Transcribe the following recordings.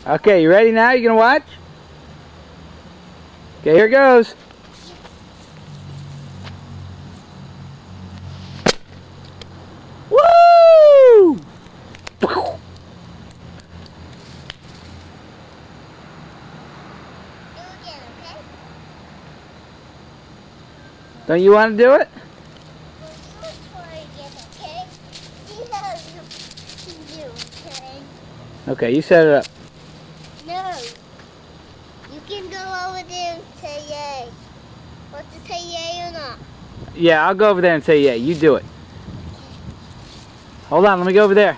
Okay, you ready now? You gonna watch? Okay, here goes. Woo! Don't you want to do it? Okay, you set it up. No. You can go over there and say yay. Want to say yay or not? Yeah, I'll go over there and say yay. You do it. Hold on, let me go over there.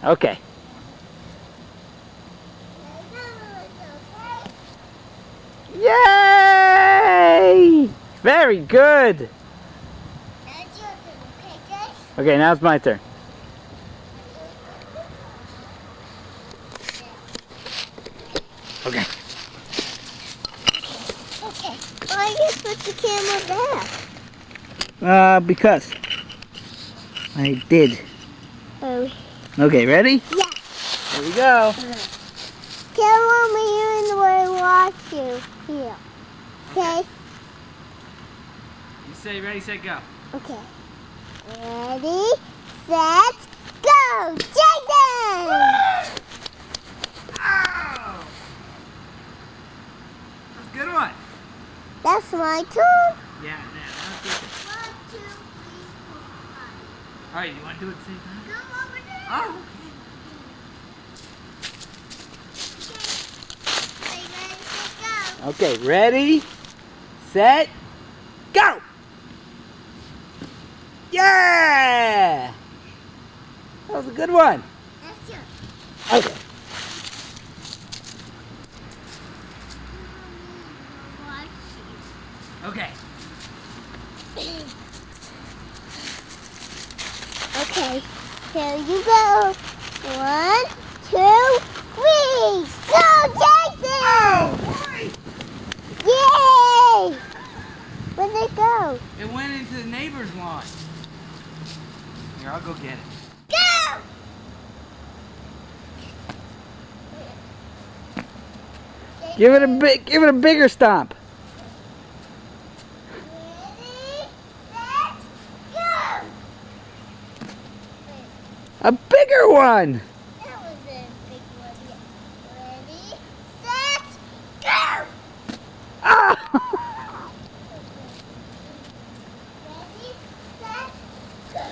Okay. Yay! Very good. Okay, now it's my turn. Okay. Okay. Why you put the camera there? Because I did. Oh. Okay, ready? Yeah. Here we go. Tell Mama you're in the way watch you here. Okay? You say ready, set, go. Okay. Ready, set, go! Jason! Ow! That's a good one. That's my turn. Yeah, that's good. 1, 2, 3, 4, 5. Alright, you want to do it at the same time? Go over there. Oh, okay. Okay, ready, set, go! Yeah! That was a good one. That's yours. Okay. Okay. Okay, here you go. 1, 2, 3. Go, Jason! Yay! Where'd it go? It went into the neighbor's lawn. Here, I'll go get it. Go! Give it a bigger stomp. Ready, set, go! A bigger one. That was a big one. Ready, set, go! Ah! Ready, set, go!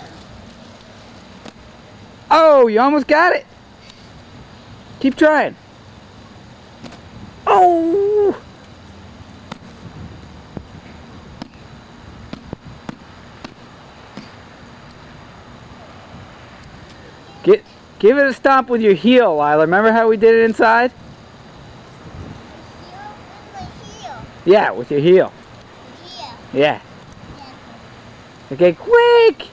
Oh, you almost got it. Keep trying. Oh! Give it a stomp with your heel, Lila. Remember how we did it inside? Yeah, with your heel. Here. Yeah. Yeah. Okay, quick!